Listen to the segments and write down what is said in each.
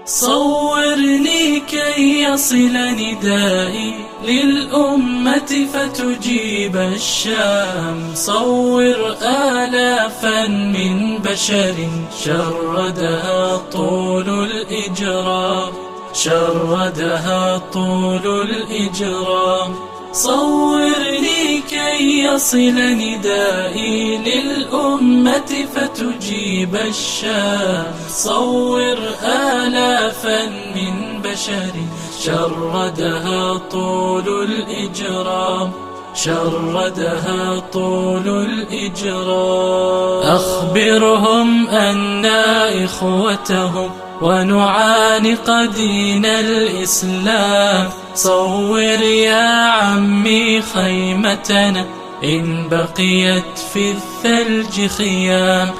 صورني كي يصل ندائي للأمة فتجيب الشام. صور آلافا من بشر شردها طول الإجرام، شردها طول الإجرام. صورني كي يصل ندائي للأمة فتجيب الشام. صور آلافا من بشر شردها طول الإجرام، شردها طول الإجرام. أخبرهم أننا إخوتهم ونعانق دين الإسلام. صور يا عمي خيمتنا إن بقيت في الثلج خيام.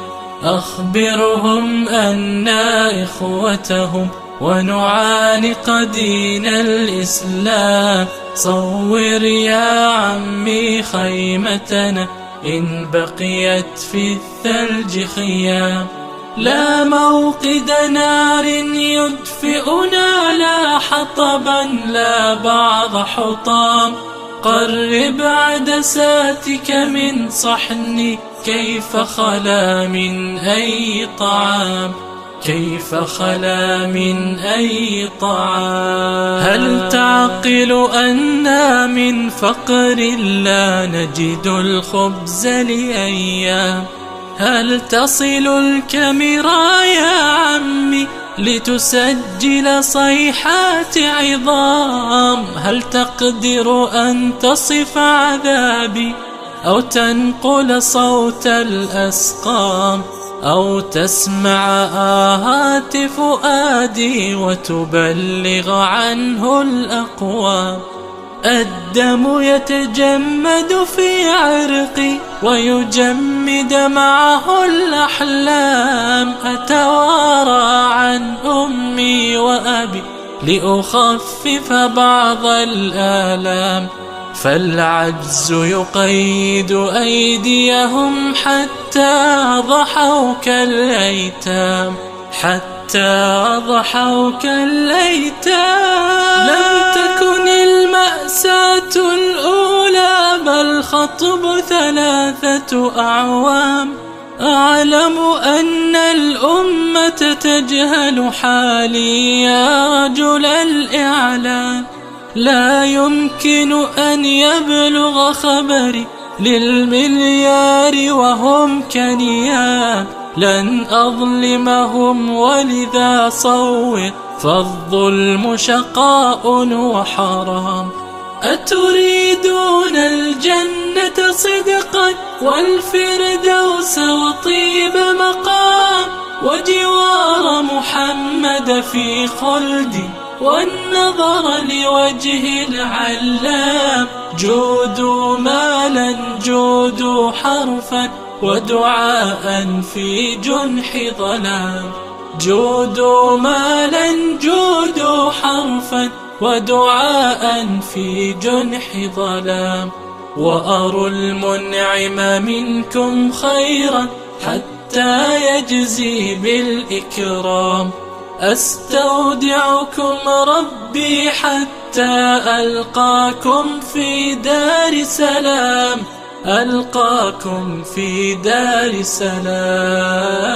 أخبرهم أننا إخوتهم ونعانق دين الإسلام. صور يا عمي خيمتنا إن بقيت في الثلج خيام. لا موقد نار يدفئنا، لا حطبا لا بعض حطام. قرب عدساتك من صحني، كيف خلا من أي طعام، كيف خلا من أي طعام. هل تعقل أننا من فقر لا نجد الخبز لأيام؟ هل تصل الكاميرا يا عمي لتسجل صيحات عظام؟ هل تقدر أن تصف عذابي أو تنقل صوت الأسقام، أو تسمع آهات فؤادي وتبلغ عنه الأقوام؟ الدم يتجمد في عرقي ويجمد معه الأحلام. أتوارى عن أمي وأبي لأخفف بعض الآلام، فالعجز يقيد أيديهم حتى ضحوا كالأيتام، حتى ضحوا كالأيتام. لم تكن المأساة الأولى بل خطب 3 أعوام. أعلم أن الأمة تجهل حالي يا رجل الإعلام. لا يمكن أن يبلغ خبري للمليار وهم كنيام. لن أظلمهم ولذا صور، فالظلم شقاء وحرام. أتريدون الجنة صدقا والفردوس وطيب مقام، وجوار محمد في خلد والنظر لوجه العلام. جودوا مالا جودوا حرفا ودعاء في جنح ظلام. جودوا مالا جودوا حرفا ودعاء في جنح ظلام. وأروا المنعم منكم خيرا حتى يجزي بالإكرام. أستودعكم ربي حتى ألقاكم في دار سلام، ألقاكم في دار سلام.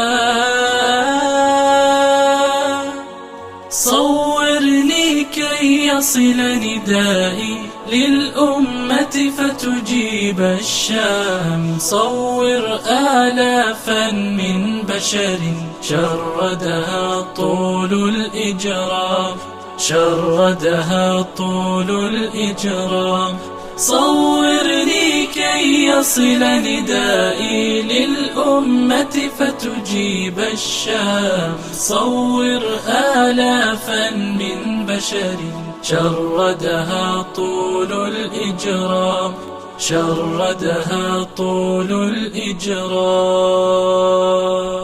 صورني كي يصل ندائي للأمة فتجيب الشام. صور آلافا من بشر شردها طول الإجرام، شردها طول الإجرام. صورني كي يصل ندائي للأمة فتجيب الشام. صور آلافا من بشر شردها طول الإجرام، شردها طول الإجرام.